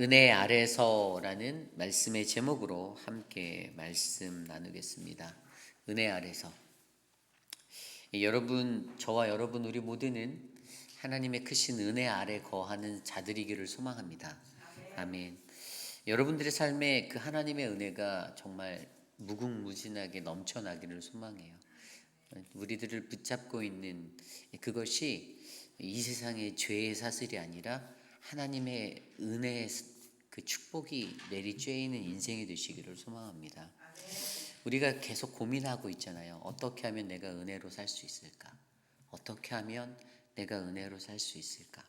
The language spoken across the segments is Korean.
은혜 아래서라는 말씀의 제목으로 함께 말씀 나누겠습니다. 은혜 아래서. 여러분, 저와 여러분 우리 모두는 하나님의 크신 은혜 아래 거하는 자들이기를 소망합니다. 아멘. 여러분들의 삶에 그 하나님의 은혜가 정말 무궁무진하게 넘쳐나기를 소망해요. 우리들을 붙잡고 있는 그것이 이 세상의 죄의 사슬이 아니라 하나님의 은혜의 그 축복이 내리쬐이는 인생이 되시기를 소망합니다. 우리가 계속 고민하고 있잖아요. 어떻게 하면 내가 은혜로 살 수 있을까? 어떻게 하면 내가 은혜로 살 수 있을까?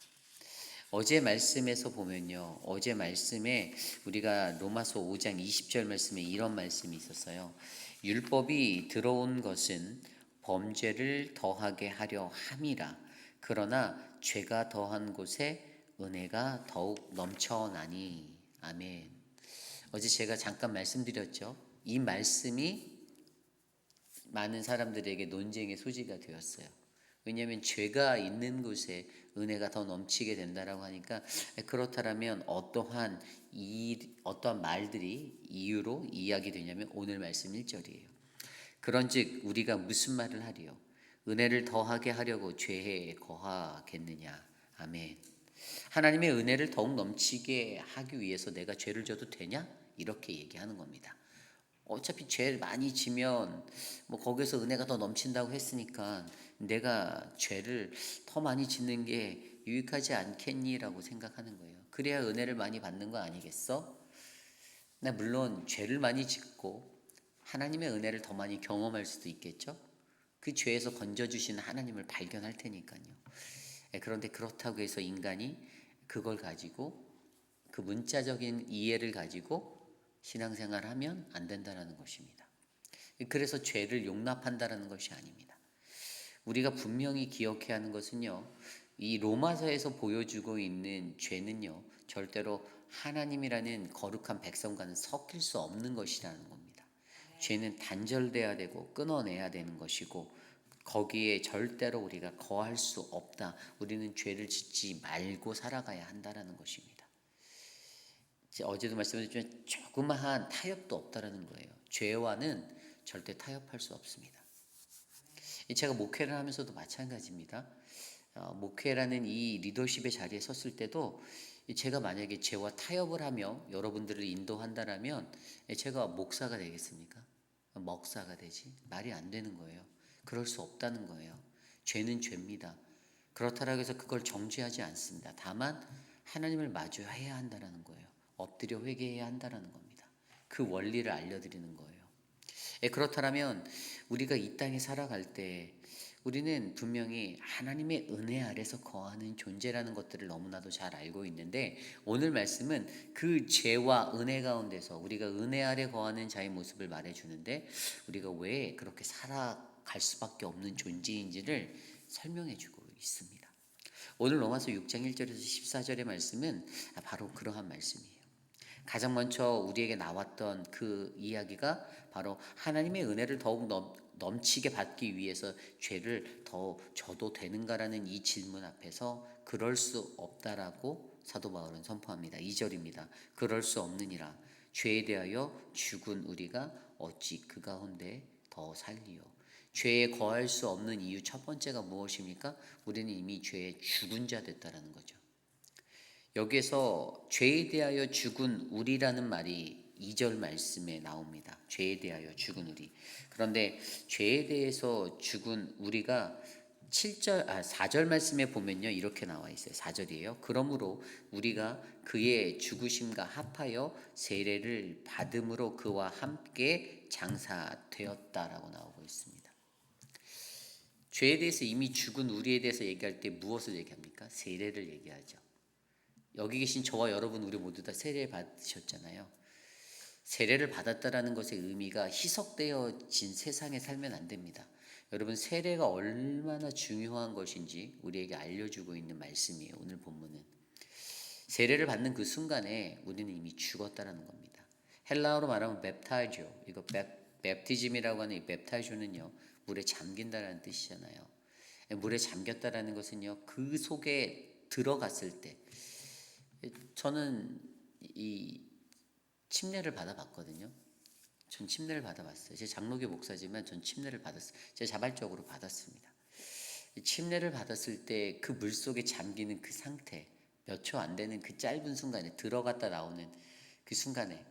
어제 말씀에서 보면요. 어제 말씀에 우리가 로마서 5장 20절 말씀에 이런 말씀이 있었어요. 율법이 들어온 것은 범죄를 더하게 하려 함이라. 그러나 죄가 더한 곳에 은혜가 더욱 넘쳐나니. 아멘. 어제 제가 잠깐 말씀드렸죠. 이 말씀이 많은 사람들에게 논쟁의 소지가 되었어요. 왜냐하면 죄가 있는 곳에 은혜가 더 넘치게 된다라고 하니까 그렇다면 어떠한 말들이 이유로 이야기되냐면 오늘 말씀 1절이에요. 그런즉 우리가 무슨 말을 하리요? 은혜를 더하게 하려고 죄에 거하겠느냐? 아멘. 하나님의 은혜를 더욱 넘치게 하기 위해서 내가 죄를 져도 되냐? 이렇게 얘기하는 겁니다. 어차피 죄를 많이 지면 뭐 거기서 은혜가 더 넘친다고 했으니까 내가 죄를 더 많이 짓는 게 유익하지 않겠니라고 생각하는 거예요. 그래야 은혜를 많이 받는 거 아니겠어? 물론 죄를 많이 짓고 하나님의 은혜를 더 많이 경험할 수도 있겠죠. 그 죄에서 건져주시는 하나님을 발견할 테니까요. 그런데 그렇다고 해서 인간이 그걸 가지고 그 문자적인 이해를 가지고 신앙생활을 하면 안 된다는 것입니다. 그래서 죄를 용납한다는 것이 아닙니다. 우리가 분명히 기억해야 하는 것은요. 이 로마서에서 보여주고 있는 죄는요. 절대로 하나님이라는 거룩한 백성과는 섞일 수 없는 것이라는 겁니다. 죄는 단절돼야 되고 끊어내야 되는 것이고 거기에 절대로 우리가 거할 수 없다. 우리는 죄를 짓지 말고 살아가야 한다는 것입니다. 어제도 말씀드렸지만 조그마한 타협도 없다라는 거예요. 죄와는 절대 타협할 수 없습니다. 제가 목회를 하면서도 마찬가지입니다. 목회라는 이 리더십의 자리에 섰을 때도 제가 만약에 죄와 타협을 하며 여러분들을 인도한다라면 제가 목사가 되겠습니까? 먹사가 되지? 말이 안 되는 거예요. 그럴 수 없다는 거예요. 죄는 죄입니다. 그렇다고 해서 그걸 정죄하지 않습니다. 다만 하나님을 마주해야 한다는 거예요. 엎드려 회개해야 한다는 겁니다. 그 원리를 알려드리는 거예요. 그렇다면 우리가 이 땅에 살아갈 때 우리는 분명히 하나님의 은혜 아래서 거하는 존재라는 것들을 너무나도 잘 알고 있는데 오늘 말씀은 그 죄와 은혜 가운데서 우리가 은혜 아래 거하는 자의 모습을 말해주는데 우리가 왜 그렇게 살아갈 수밖에 없는 존재인지를 설명해주고 있습니다. 오늘 로마서 6장 1절에서 14절의 말씀은 바로 그러한 말씀이에요. 가장 먼저 우리에게 나왔던 그 이야기가 바로 하나님의 은혜를 더욱 넘치게 받기 위해서 죄를 더 져도 되는가라는 이 질문 앞에서 그럴 수 없다라고 사도 바울은 선포합니다. 2절입니다. 그럴 수 없느니라. 죄에 대하여 죽은 우리가 어찌 그 가운데 더 살리요. 죄에 거할 수 없는 이유 첫 번째가 무엇입니까? 우리는 이미 죄에 죽은 자 됐다라는 거죠. 여기에서 죄에 대하여 죽은 우리라는 말이 2절 말씀에 나옵니다. 죄에 대하여 죽은 우리. 그런데 죄에 대해서 죽은 우리가 4절 말씀에 보면요. 이렇게 나와 있어요. 4절이에요. 그러므로 우리가 그의 죽으심과 합하여 세례를 받음으로 그와 함께 장사되었다라고 나오고 있습니다. 죄에 대해서 이미 죽은 우리에 대해서 얘기할 때 무엇을 얘기합니까? 세례를 얘기하죠. 여기 계신 저와 여러분 우리 모두 다 세례 받으셨잖아요. 세례를 받았다라는 것의 의미가 희석되어진 세상에 살면 안 됩니다. 여러분 세례가 얼마나 중요한 것인지 우리에게 알려주고 있는 말씀이에요. 오늘 본문은. 세례를 받는 그 순간에 우리는 이미 죽었다라는 겁니다. 헬라어로 말하면 웹타이조, 이거 웹티즘이라고 하는 이 웹타이조는요 물에 잠긴다라는 뜻이잖아요. 물에 잠겼다라는 것은요 그 속에 들어갔을 때 저는 이 침례를 받아봤거든요. 전 침례를 받아봤어요. 제 장로교 목사지만 전 침례를 받았어요. 제가 자발적으로 받았습니다. 침례를 받았을 때 그 물속에 잠기는 그 상태, 몇 초 안 되는 그 짧은 순간에 들어갔다 나오는 그 순간에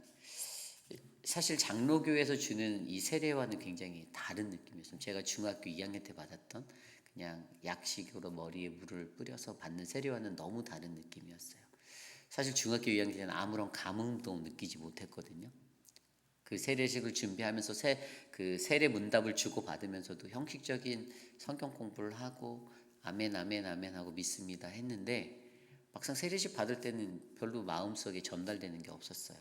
사실 장로교에서 주는 이 세례와는 굉장히 다른 느낌이었어요. 제가 중학교 2학년 때 받았던 그냥 약식으로 머리에 물을 뿌려서 받는 세례와는 너무 다른 느낌이었어요. 사실 중학교 2학년 때는 아무런 감흥도 느끼지 못했거든요. 그 세례식을 준비하면서 그 세례 문답을 주고 받으면서도 형식적인 성경 공부를 하고 아멘 아멘 아멘 하고 믿습니다 했는데 막상 세례식 받을 때는 별로 마음속에 전달되는 게 없었어요.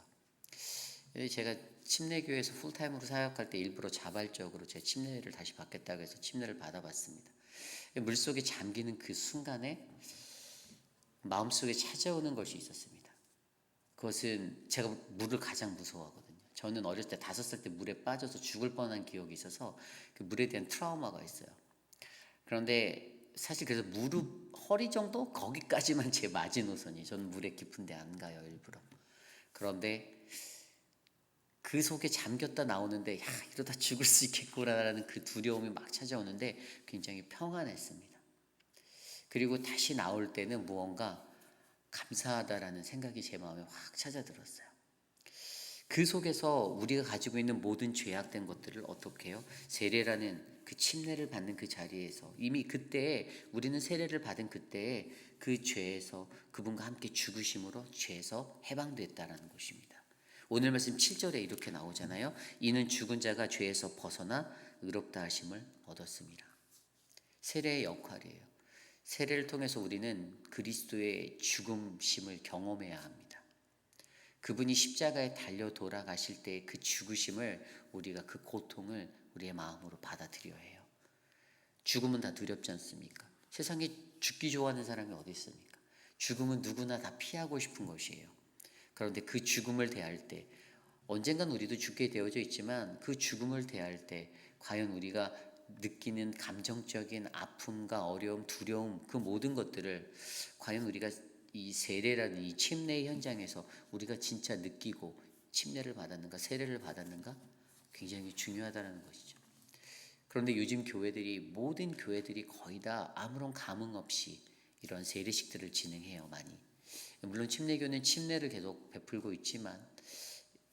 제가 침례교회에서 풀타임으로 사역할 때 일부러 자발적으로 제 침례를 다시 받겠다고 해서 침례를 받아봤습니다. 물속에 잠기는 그 순간에 마음속에 찾아오는 것이 있었습니다. 그것은 제가 물을 가장 무서워하거든요. 저는 어렸을 때 5살 때 물에 빠져서 죽을 뻔한 기억이 있어서 그 물에 대한 트라우마가 있어요. 그런데 사실 그래서 무릎 허리 정도 거기까지만 제 마지노선이. 저는 물에 깊은데 안 가요 일부러. 그런데 그 속에 잠겼다 나오는데 야 이러다 죽을 수 있겠구나라는 그 두려움이 막 찾아오는데 굉장히 평안했습니다. 그리고 다시 나올 때는 무언가 감사하다라는 생각이 제 마음에 확 찾아들었어요. 그 속에서 우리가 가지고 있는 모든 죄악된 것들을 어떻게 해요? 세례라는 그 침례를 받는 그 자리에서 이미 그때에 우리는 세례를 받은 그때에 그 죄에서 그분과 함께 죽으심으로 죄에서 해방됐다라는 것입니다. 오늘 말씀 7절에 이렇게 나오잖아요. 이는 죽은 자가 죄에서 벗어나 의롭다 하심을 얻었습니다. 세례의 역할이에요. 세례를 통해서 우리는 그리스도의 죽음심을 경험해야 합니다. 그분이 십자가에 달려 돌아가실 때 그 죽으심을 우리가 그 고통을 우리의 마음으로 받아들여야 해요. 죽음은 다 두렵지 않습니까? 세상에 죽기 좋아하는 사람이 어디 있습니까? 죽음은 누구나 다 피하고 싶은 것이에요. 그런데 그 죽음을 대할 때 언젠간 우리도 죽게 되어져 있지만 그 죽음을 대할 때 과연 우리가 느끼는 감정적인 아픔과 어려움, 두려움 그 모든 것들을 과연 우리가 이 세례라는 이 침례의 현장에서 우리가 진짜 느끼고 침례를 받았는가 세례를 받았는가 굉장히 중요하다는 것이죠. 그런데 요즘 모든 교회들이 거의 다 아무런 감흥 없이 이런 세례식들을 진행해요. 많이. 물론 침례교는 침례를 계속 베풀고 있지만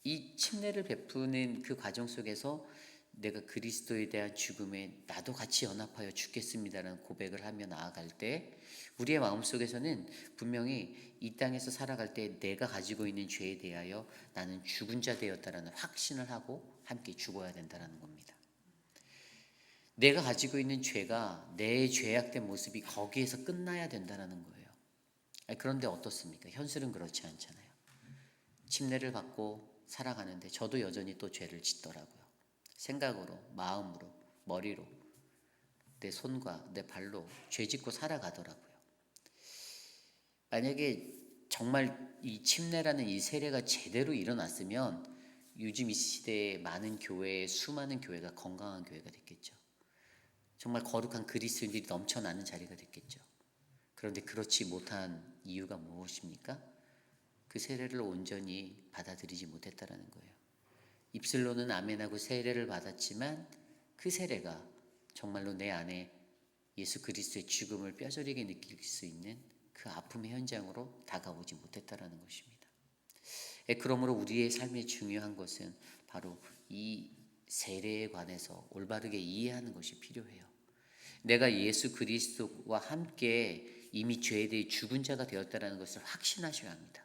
이 침례를 베푸는 그 과정 속에서 내가 그리스도에 대한 죽음에 나도 같이 연합하여 죽겠습니다라는 고백을 하며 나아갈 때 우리의 마음속에서는 분명히 이 땅에서 살아갈 때 내가 가지고 있는 죄에 대하여 나는 죽은 자 되었다라는 확신을 하고 함께 죽어야 된다는 겁니다. 내가 가지고 있는 죄가 내 죄악된 모습이 거기에서 끝나야 된다는 거예요. 그런데 어떻습니까? 현실은 그렇지 않잖아요. 침례를 받고 살아가는데 저도 여전히 또 죄를 짓더라고요. 생각으로, 마음으로, 머리로, 내 손과 내 발로 죄 짓고 살아가더라고요. 만약에 정말 이 침례라는 이 세례가 제대로 일어났으면 요즘 이 시대에 수많은 교회가 건강한 교회가 됐겠죠. 정말 거룩한 그리스도인들이 넘쳐나는 자리가 됐겠죠. 그런데 그렇지 못한 이유가 무엇입니까? 그 세례를 온전히 받아들이지 못했다라는 거예요. 입술로는 아멘하고 세례를 받았지만 그 세례가 정말로 내 안에 예수 그리스도의 죽음을 뼈저리게 느낄 수 있는 그 아픔의 현장으로 다가오지 못했다라는 것입니다. 그러므로 우리의 삶에 중요한 것은 바로 이 세례에 관해서 올바르게 이해하는 것이 필요해요. 내가 예수 그리스도와 함께 이미 죄에 대해 죽은 자가 되었다는 것을 확신하셔야 합니다.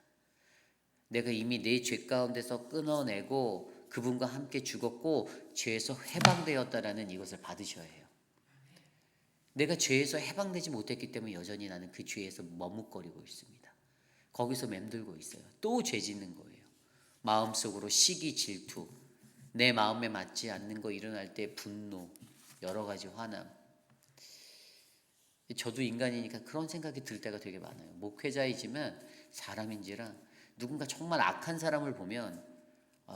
내가 이미 내 죄 가운데서 끊어내고 그분과 함께 죽었고 죄에서 해방되었다라는 이것을 받으셔야 해요. 내가 죄에서 해방되지 못했기 때문에 여전히 나는 그 죄에서 머뭇거리고 있습니다. 거기서 맴돌고 있어요. 또 죄 짓는 거예요. 마음속으로 시기, 질투, 내 마음에 맞지 않는 거 일어날 때 분노, 여러 가지 화남. 저도 인간이니까 그런 생각이 들 때가 되게 많아요. 목회자이지만 사람인지라 누군가 정말 악한 사람을 보면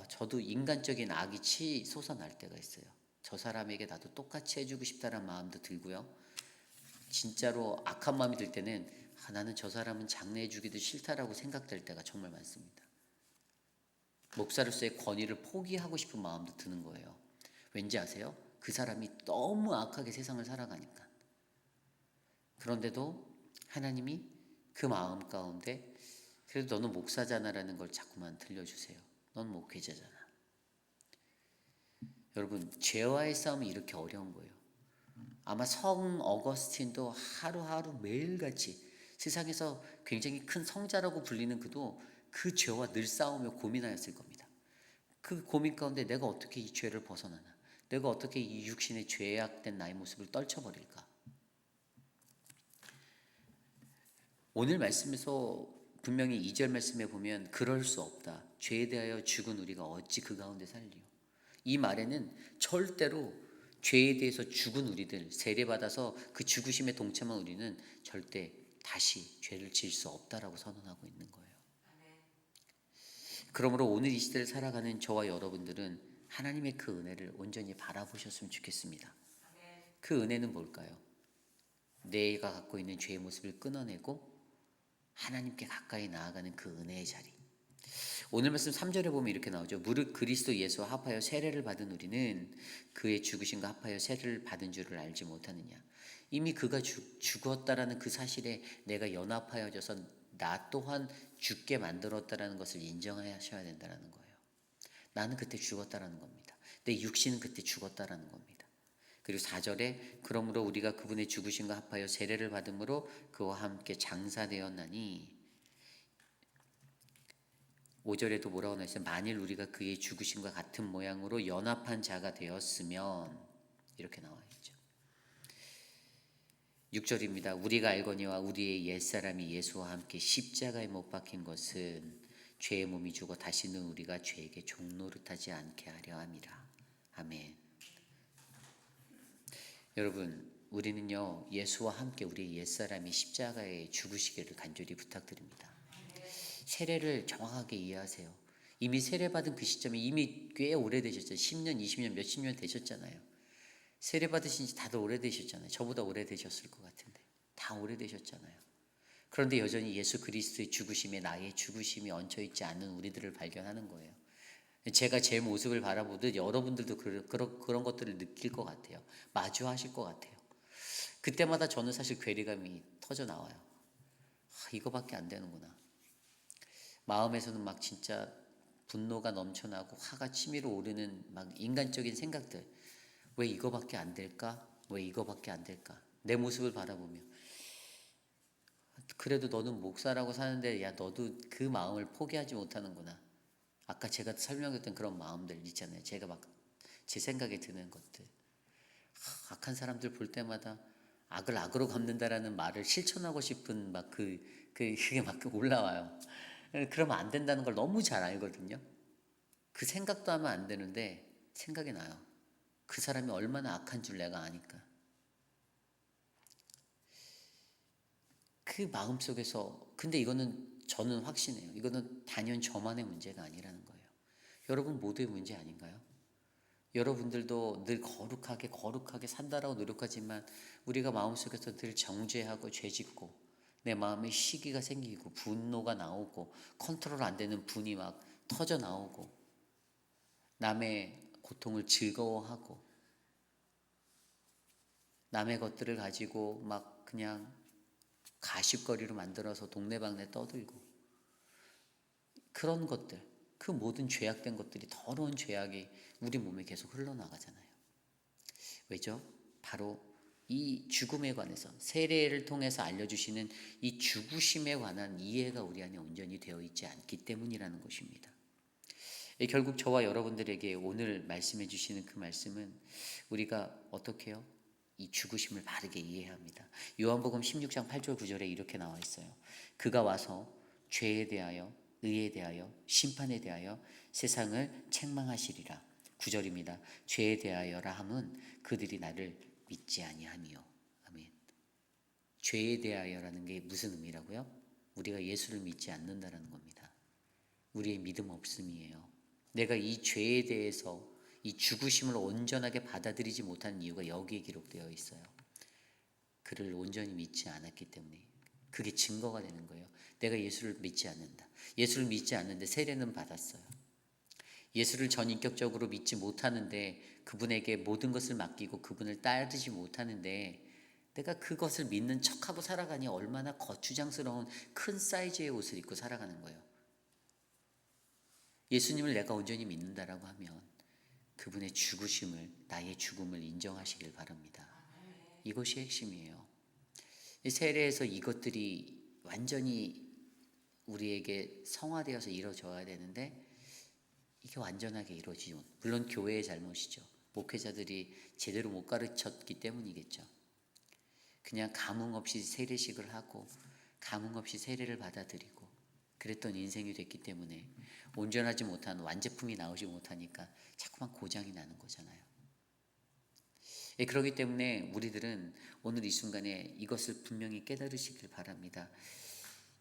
저도 인간적인 악이 솟아날 때가 있어요. 저 사람에게 나도 똑같이 해주고 싶다는 마음도 들고요. 진짜로 악한 마음이 들 때는 나는 저 사람은 장래해주기도 싫다라고 생각될 때가 정말 많습니다. 목사로서의 권위를 포기하고 싶은 마음도 드는 거예요. 왠지 아세요? 그 사람이 너무 악하게 세상을 살아가니까. 그런데도 하나님이 그 마음 가운데 그래도 너는 목사잖아라는 걸 자꾸만 들려주세요. 넌 목회자잖아. 여러분, 죄와의 싸움이 이렇게 어려운 거예요. 아마 성 어거스틴도 하루하루 매일같이 세상에서 굉장히 큰 성자라고 불리는 그도 그 죄와 늘 싸우며 고민하였을 겁니다. 그 고민 가운데 내가 어떻게 이 죄를 벗어나나, 내가 어떻게 이 육신의 죄악된 나의 모습을 떨쳐버릴까. 오늘 말씀에서 분명히 2절 말씀에 보면 그럴 수 없다. 죄에 대하여 죽은 우리가 어찌 그 가운데 살리요. 이 말에는 절대로 죄에 대해서 죽은 우리들, 세례받아서 그 죽으심에 동참한 우리는 절대 다시 죄를 지을 수 없다라고 선언하고 있는 거예요. 그러므로 오늘 이 시대를 살아가는 저와 여러분들은 하나님의 그 은혜를 온전히 바라보셨으면 좋겠습니다. 그 은혜는 뭘까요? 내가 갖고 있는 죄의 모습을 끊어내고 하나님께 가까이 나아가는 그 은혜의 자리. 오늘 말씀 3절에 보면 이렇게 나오죠. 무릇 그리스도 예수와 합하여 세례를 받은 우리는 그의 죽으심과 합하여 세례를 받은 줄을 알지 못하느냐. 이미 그가 죽었다라는 그 사실에 내가 연합하여져서 나 또한 죽게 만들었다라는 것을 인정하셔야 된다는 거예요. 나는 그때 죽었다라는 겁니다. 내 육신은 그때 죽었다라는 겁니다. 그리고 4절에 그러므로 우리가 그분의 죽으심과 합하여 세례를 받음으로 그와 함께 장사되었나니 5절에도 뭐라고 나있어요? 만일 우리가 그의 죽으심과 같은 모양으로 연합한 자가 되었으면 이렇게 나와 있죠. 6절입니다. 우리가 알거니와 우리의 옛사람이 예수와 함께 십자가에 못 박힌 것은 죄의 몸이 죽어 다시는 우리가 죄에게 종노릇하지 않게 하려 함이라. 아멘. 여러분, 우리는요 예수와 함께 우리의 옛사람이 십자가에 죽으시기를 간절히 부탁드립니다. 세례를 정확하게 이해하세요. 이미 세례받은 그 시점이 이미 꽤 오래되셨죠. 10년, 20년, 몇십 년 되셨잖아요. 세례받으신 지 다들 오래되셨잖아요. 저보다 오래되셨을 것 같은데 다 오래되셨잖아요. 그런데 여전히 예수 그리스도의 죽으심에 나의 죽으심이 얹혀있지 않은 우리들을 발견하는 거예요. 제가 제 모습을 바라보듯 여러분들도 그런 것들을 느낄 것 같아요. 마주하실 것 같아요. 그때마다 저는 사실 괴리감이 터져 나와요. 이거밖에 안 되는구나. 마음에서는 막 진짜 분노가 넘쳐나고 화가 치밀어 오르는 막 인간적인 생각들. 왜 이거밖에 안 될까? 왜 이거밖에 안 될까? 내 모습을 바라보며 그래도 너는 목사라고 사는데 야 너도 그 마음을 포기하지 못하는구나. 아까 제가 설명했던 그런 마음들 있잖아요. 제가 막 제 생각에 드는 것들. 악한 사람들 볼 때마다 악을 악으로 갚는다라는 말을 실천하고 싶은 막 그게 막 올라와요. 그러면 안 된다는 걸 너무 잘 알거든요. 그 생각도 하면 안 되는데 생각이 나요. 그 사람이 얼마나 악한 줄 내가 아니까. 그 마음속에서 근데 이거는 저는 확신해요. 이거는 단연 저만의 문제가 아니라는 거예요. 여러분 모두의 문제 아닌가요? 여러분들도 늘 거룩하게 산다라고 노력하지만 우리가 마음속에서 늘 정죄하고 죄짓고 내 마음에 시기가 생기고 분노가 나오고 컨트롤 안 되는 분이 막 터져 나오고 남의 고통을 즐거워하고 남의 것들을 가지고 막 그냥 가십거리로 만들어서 동네방네 떠들고 그런 것들, 그 모든 죄악된 것들이 더러운 죄악이 우리 몸에 계속 흘러나가잖아요. 왜죠? 바로 이 죽음에 관해서 세례를 통해서 알려주시는 이 죽으심에 관한 이해가 우리 안에 온전히 되어 있지 않기 때문이라는 것입니다. 결국 저와 여러분들에게 오늘 말씀해 주시는 그 말씀은 우리가 어떻게 해요? 이 죽으심을 바르게 이해해야 합니다. 요한복음 16장 8절 9절에 이렇게 나와 있어요. 그가 와서 죄에 대하여 의에 대하여 심판에 대하여 세상을 책망하시리라. 9절입니다. 죄에 대하여라 함은 그들이 나를 믿지 아니함이요. 아멘. 죄에 대하여라는 게 무슨 의미라고요? 우리가 예수를 믿지 않는다라는 겁니다. 우리의 믿음 없음이에요. 내가 이 죄에 대해서 이 죽으심을 온전하게 받아들이지 못하는 이유가 여기에 기록되어 있어요. 그를 온전히 믿지 않았기 때문에 그게 증거가 되는 거예요. 내가 예수를 믿지 않는다. 예수를 믿지 않는데 세례는 받았어요. 예수를 전인격적으로 믿지 못하는데, 그분에게 모든 것을 맡기고 그분을 따르지 못하는데, 내가 그것을 믿는 척하고 살아가니 얼마나 거추장스러운 큰 사이즈의 옷을 입고 살아가는 거예요. 예수님을 내가 온전히 믿는다라고 하면 그분의 죽으심을, 나의 죽음을 인정하시길 바랍니다. 이것이 핵심이에요. 이 세례에서 이것들이 완전히 우리에게 성화되어서 이루어져야 되는데, 이게 완전하게 이루어지지 못. 물론 교회의 잘못이죠. 목회자들이 제대로 못 가르쳤기 때문이겠죠. 그냥 감흥 없이 세례식을 하고 감흥 없이 세례를 받아들이고 그랬던 인생이 됐기 때문에 온전하지 못한 완제품이 나오지 못하니까 자꾸만 고장이 나는 거잖아요. 그렇기 때문에 우리들은 오늘 이 순간에 이것을 분명히 깨달으시길 바랍니다.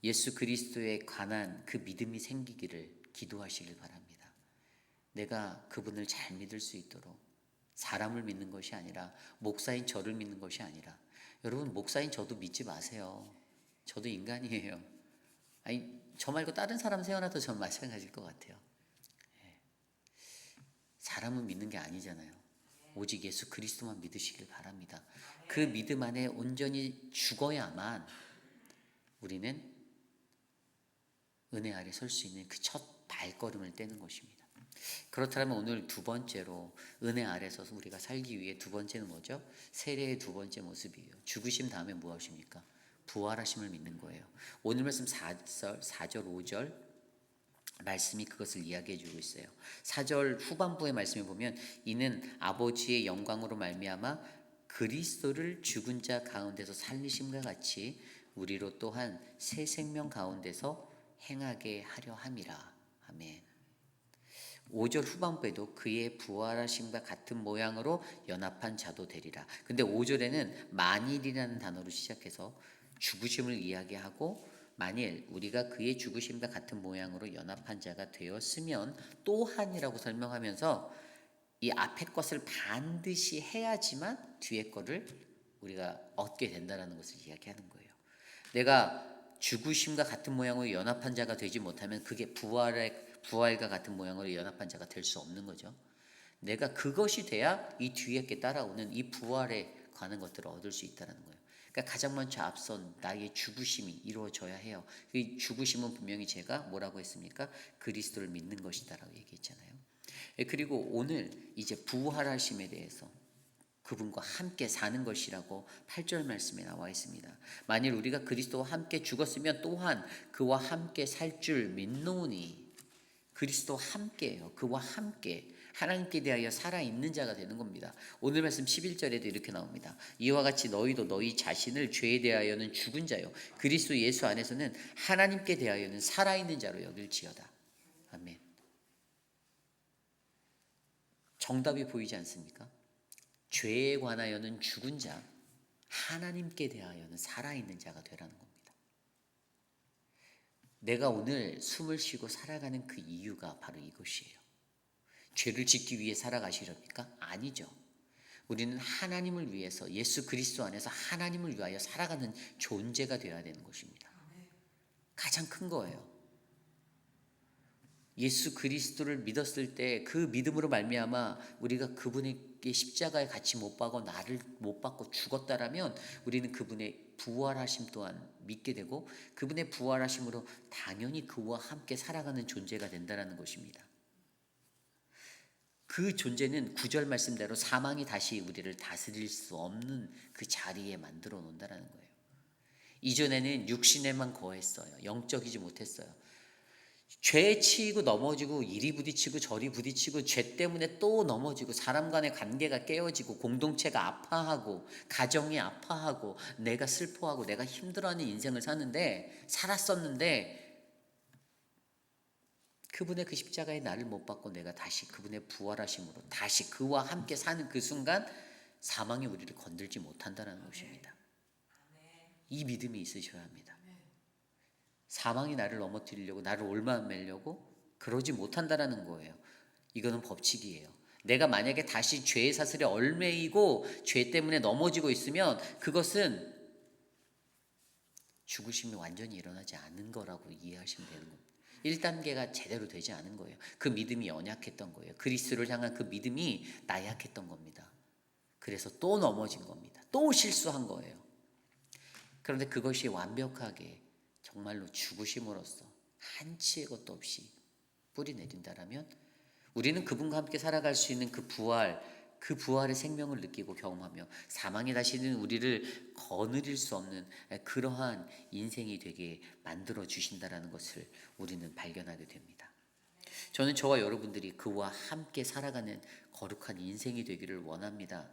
예수 그리스도에 관한 그 믿음이 생기기를 기도하시길 바랍니다. 내가 그분을 잘 믿을 수 있도록, 사람을 믿는 것이 아니라, 목사인 저를 믿는 것이 아니라, 여러분 목사인 저도 믿지 마세요. 저도 인간이에요. 아니, 저 말고 다른 사람 세워놔도 저는 마찬가지일 것 같아요. 사람은 믿는 게 아니잖아요. 오직 예수 그리스도만 믿으시길 바랍니다. 그 믿음 안에 온전히 죽어야만 우리는 은혜 아래 설 수 있는 그 첫 발걸음을 떼는 것입니다. 그렇다면 오늘 두 번째로 은혜 아래 서서 우리가 살기 위해 두 번째는 뭐죠? 세례의 두 번째 모습이에요. 죽으심 다음에 무엇입니까? 부활하심을 믿는 거예요. 오늘 말씀 4절, 5절 말씀이 그것을 이야기해 주고 있어요. 4절 후반부의 말씀에 보면 이는 아버지의 영광으로 말미암아 그리스도를 죽은 자 가운데서 살리심과 같이 우리로 또한 새 생명 가운데서 행하게 하려 함이라. 아멘. 5절 후반부에도 그의 부활하심과 같은 모양으로 연합한 자도 되리라. 근데 5절에는 만일이라는 단어로 시작해서 죽으심을 이야기하고, 만일 우리가 그의 죽으심과 같은 모양으로 연합한 자가 되었으면 또한이라고 설명하면서 이 앞에 것을 반드시 해야지만 뒤에 거를 우리가 얻게 된다는 것을 이야기하는 거예요. 내가 죽으심과 같은 모양으로 연합한 자가 되지 못하면 그게 부활과 같은 모양으로 연합한 자가 될 수 없는 거죠. 내가 그것이 돼야 이 뒤에 게 따라오는 이 부활에 관한 것들을 얻을 수 있다는 거예요. 그러니까 가장 먼저 앞선 나의 죽으심이 이루어져야 해요. 그 죽으심은 분명히 제가 뭐라고 했습니까? 그리스도를 믿는 것이다라고 얘기했잖아요. 그리고 오늘 이제 부활하심에 대해서 그분과 함께 사는 것이라고 8절 말씀에 나와 있습니다. 만일 우리가 그리스도와 함께 죽었으면 또한 그와 함께 살 줄 믿노니, 그리스도와 함께예요. 그와 함께 하나님께 대하여 살아있는 자가 되는 겁니다. 오늘 말씀 11절에도 이렇게 나옵니다. 이와 같이 너희도 너희 자신을 죄에 대하여는 죽은 자요 그리스도 예수 안에서는 하나님께 대하여는 살아있는 자로 여길지어다. 아멘. 정답이 보이지 않습니까? 죄에 관하여는 죽은 자, 하나님께 대하여는 살아있는 자가 되라는 겁니다. 내가 오늘 숨을 쉬고 살아가는 그 이유가 바로 이것이에요. 죄를 짓기 위해 살아가시렵니까? 아니죠. 우리는 하나님을 위해서, 예수 그리스도 안에서 하나님을 위하여 살아가는 존재가 되어야 되는 것입니다. 가장 큰 거예요. 예수 그리스도를 믿었을 때 그 믿음으로 말미암아 우리가 그분에게 십자가에 같이 못 박고 나를 못 박고 죽었다라면 우리는 그분의 부활하심 또한 믿게 되고, 그분의 부활하심으로 당연히 그와 함께 살아가는 존재가 된다는 것입니다. 그 존재는 9절 말씀대로 사망이 다시 우리를 다스릴 수 없는 그 자리에 만들어 놓는다는 거예요. 이전에는 육신에만 거했어요. 영적이지 못했어요. 죄에 치이고 넘어지고 이리 부딪히고 저리 부딪히고 죄 때문에 또 넘어지고 사람 간의 관계가 깨어지고 공동체가 아파하고 가정이 아파하고 내가 슬퍼하고 내가 힘들어하는 인생을 살았었는데 그분의 그 십자가에 나를 못 박고 내가 다시 그분의 부활하심으로 다시 그와 함께 사는 그 순간 사망이 우리를 건들지 못한다는 것입니다. 이 믿음이 있으셔야 합니다. 사망이 나를 넘어뜨리려고 나를 옮아매려고 그러지 못한다는 거예요. 이거는 법칙이에요. 내가 만약에 다시 죄의 사슬에 얽매이고 죄 때문에 넘어지고 있으면 그것은 죽으심이 완전히 일어나지 않은 거라고 이해하시면 되는 겁니다. 1단계가 제대로 되지 않은 거예요. 그 믿음이 연약했던 거예요. 그리스도를 향한 그 믿음이 나약했던 겁니다. 그래서 또 넘어진 겁니다. 또 실수한 거예요. 그런데 그것이 완벽하게 정말로 죽으심으로써 한치의 것도 없이 뿌리 내린다라면 우리는 그분과 함께 살아갈 수 있는 그 부활의 생명을 느끼고 경험하며 사망에 다시는 우리를 거느릴 수 없는 그러한 인생이 되게 만들어 주신다라는 것을 우리는 발견하게 됩니다. 저는 저와 여러분들이 그와 함께 살아가는 거룩한 인생이 되기를 원합니다.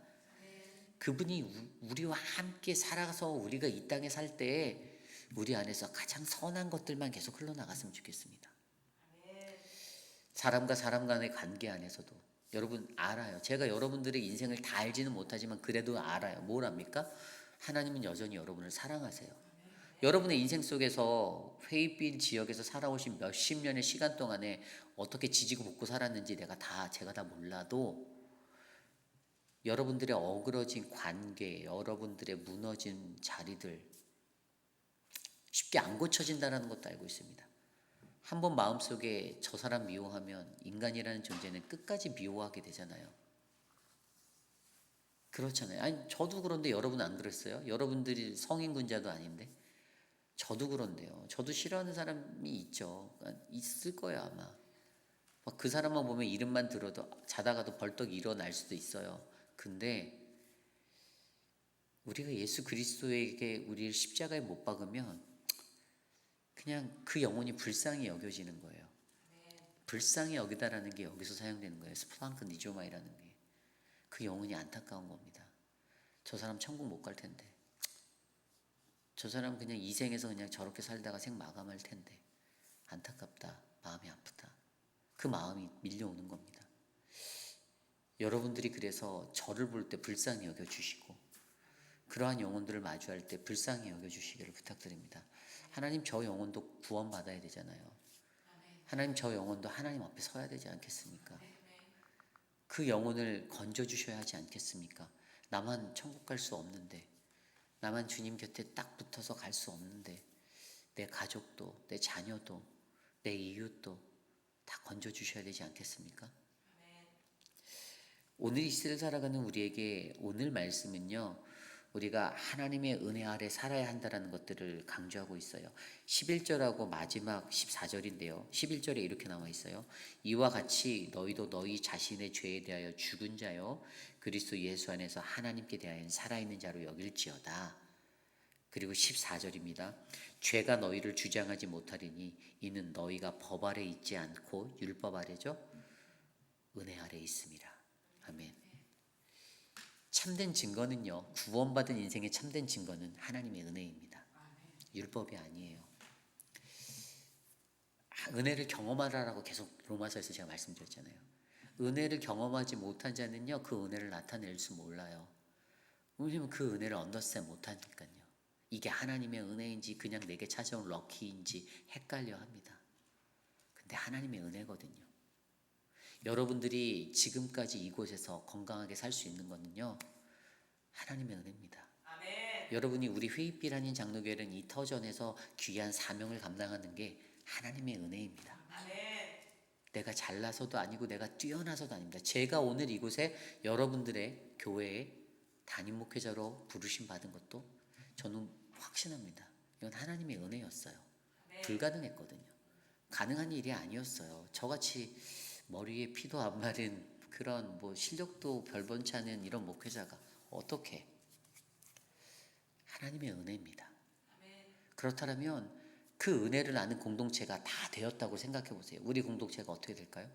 그분이 우리와 함께 살아서 우리가 이 땅에 살 때에 우리 안에서 가장 선한 것들만 계속 흘러나갔으면 좋겠습니다. 사람과 사람 간의 관계 안에서도 여러분 알아요. 제가 여러분들의 인생을 다 알지는 못하지만 그래도 알아요. 뭘 압니까? 하나님은 여전히 여러분을 사랑하세요. 여러분의 인생 속에서 회의빈 지역에서 살아오신 몇십 년의 시간 동안에 어떻게 지지고 볶고 살았는지 제가 다 몰라도 여러분들의 어그러진 관계, 여러분들의 무너진 자리들 쉽게 안 고쳐진다는 것도 알고 있습니다. 한번 마음속에 저 사람 미워하면 인간이라는 존재는 끝까지 미워하게 되잖아요. 그렇잖아요. 아니 저도 그런데 여러분 안 그랬어요? 여러분들이 성인군자도 아닌데 저도 그런데요. 저도 싫어하는 사람이 있죠. 그러니까 있을 거예요 아마. 그 사람만 보면 이름만 들어도 자다가도 벌떡 일어날 수도 있어요. 근데 우리가 예수 그리스도에게 우리를 십자가에 못 박으면 그냥 그 영혼이 불쌍히 여겨지는 거예요. 불쌍히 여기다라는 게 여기서 사용되는 거예요. 스플랑크 니조마이라는 게. 그 영혼이 안타까운 겁니다. 저 사람 천국 못 갈 텐데. 저 사람 그냥 이 생에서 그냥 저렇게 살다가 생 마감할 텐데. 안타깝다. 마음이 아프다. 그 마음이 밀려오는 겁니다. 여러분들이 그래서 저를 볼 때 불쌍히 여겨주시고 그러한 영혼들을 마주할 때 불쌍히 여겨주시기를 부탁드립니다. 하나님 저 영혼도 구원받아야 되잖아요. 하나님 저 영혼도 하나님 앞에 서야 되지 않겠습니까? 그 영혼을 건져주셔야 하지 않겠습니까? 나만 천국 갈 수 없는데 나만 주님 곁에 딱 붙어서 갈 수 없는데 내 가족도 내 자녀도 내 이웃도 다 건져주셔야 되지 않겠습니까? 오늘 이 시대를 살아가는 우리에게 오늘 말씀은요. 우리가 하나님의 은혜 아래 살아야 한다는 것들을 강조하고 있어요. 11절하고 마지막 14절인데요. 11절에 이렇게 나와 있어요. 이와 같이 너희도 너희 자신의 죄에 대하여 죽은 자요 그리스도 예수 안에서 하나님께 대하여 살아있는 자로 여길지어다. 그리고 14절입니다. 죄가 너희를 주장하지 못하리니 이는 너희가 법 아래 있지 않고 율법 아래죠. 은혜 아래 있음이라. 아멘. 참된 증거는요, 구원받은 인생의 참된 증거는 하나님의 은혜입니다. 율법이 아니에요. 은혜를 경험하라라고 계속 로마서에서 제가 말씀드렸잖아요. 은혜를 경험하지 못한 자는요, 그 은혜를 나타낼 수 몰라요. 왜냐면 그 은혜를 언더스탠드 못하니까요. 이게 하나님의 은혜인지 그냥 내게 찾아온 럭키인지 헷갈려 합니다. 근데 하나님의 은혜거든요. 여러분들이 지금까지 이곳에서 건강하게 살 수 있는 것은요 하나님의 은혜입니다. 아멘. 여러분이 우리 회의비라는 장로교회는 이 터전에서 귀한 사명을 감당하는 게 하나님의 은혜입니다. 아멘. 내가 잘나서도 아니고 내가 뛰어나서도 아닙니다. 제가 오늘 이곳에 여러분들의 교회에 담임 목회자로 부르심 받은 것도 저는 확신합니다. 이건 하나님의 은혜였어요. 아멘. 불가능했거든요. 가능한 일이 아니었어요. 저같이 머리에 피도 안 마른 그런 실력도 별번치 않은 이런 목회자가 어떻게? 하나님의 은혜입니다. 그렇다면 그 은혜를 아는 공동체가 다 되었다고 생각해 보세요. 우리 공동체가 어떻게 될까요?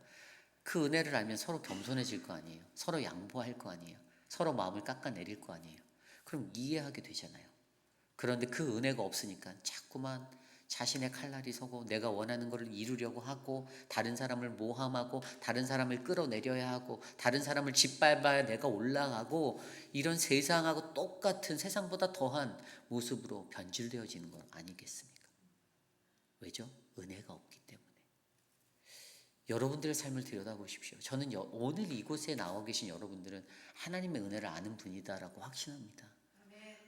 그 은혜를 알면 서로 겸손해질 거 아니에요. 서로 양보할 거 아니에요. 서로 마음을 깎아내릴 거 아니에요. 그럼 이해하게 되잖아요. 그런데 그 은혜가 없으니까 자꾸만 자신의 칼날이 서고 내가 원하는 것을 이루려고 하고 다른 사람을 모함하고 다른 사람을 끌어내려야 하고 다른 사람을 짓밟아야 내가 올라가고 이런 세상하고 똑같은 세상보다 더한 모습으로 변질되어지는 것 아니겠습니까? 왜죠? 은혜가 없기 때문에. 여러분들의 삶을 들여다보십시오. 저는 오늘 이곳에 나와 계신 여러분들은 하나님의 은혜를 아는 분이다라고 확신합니다.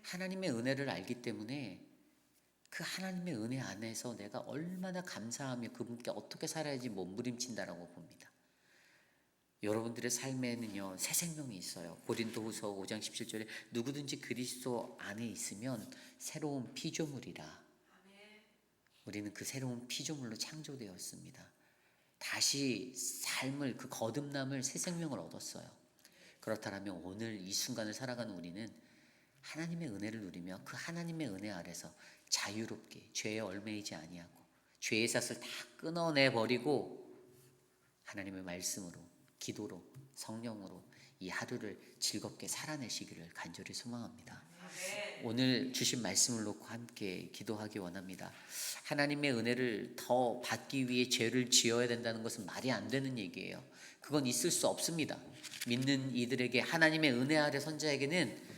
하나님의 은혜를 알기 때문에 그 하나님의 은혜 안에서 내가 얼마나 감사하며 그분께 어떻게 살아야지 몸부림친다라고 봅니다. 여러분들의 삶에는요 새 생명이 있어요. 고린도후서 5장 17절에 누구든지 그리스도 안에 있으면 새로운 피조물이라. 우리는 그 새로운 피조물로 창조되었습니다. 다시 삶을 그 거듭남을 새 생명을 얻었어요. 그렇다면 오늘 이 순간을 살아가는 우리는 하나님의 은혜를 누리며 그 하나님의 은혜 아래서 자유롭게 죄에 얽매이지 아니하고 죄의 삿을 다 끊어내 버리고 하나님의 말씀으로 기도로 성령으로 이 하루를 즐겁게 살아내시기를 간절히 소망합니다. 오늘 주신 말씀을 놓고 함께 기도하기 원합니다. 하나님의 은혜를 더 받기 위해 죄를 지어야 된다는 것은 말이 안 되는 얘기예요. 그건 있을 수 없습니다. 믿는 이들에게 하나님의 은혜 아래 선 자에게는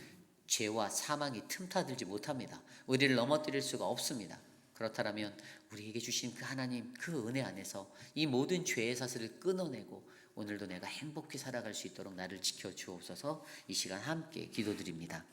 죄와 사망이 틈타들지 못합니다. 우리를 넘어뜨릴 수가 없습니다. 그렇다면 우리에게 주신 그 하나님 그 은혜 안에서 이 모든 죄의 사슬을 끊어내고 오늘도 내가 행복히 살아갈 수 있도록 나를 지켜주옵소서. 이 시간 함께 기도드립니다.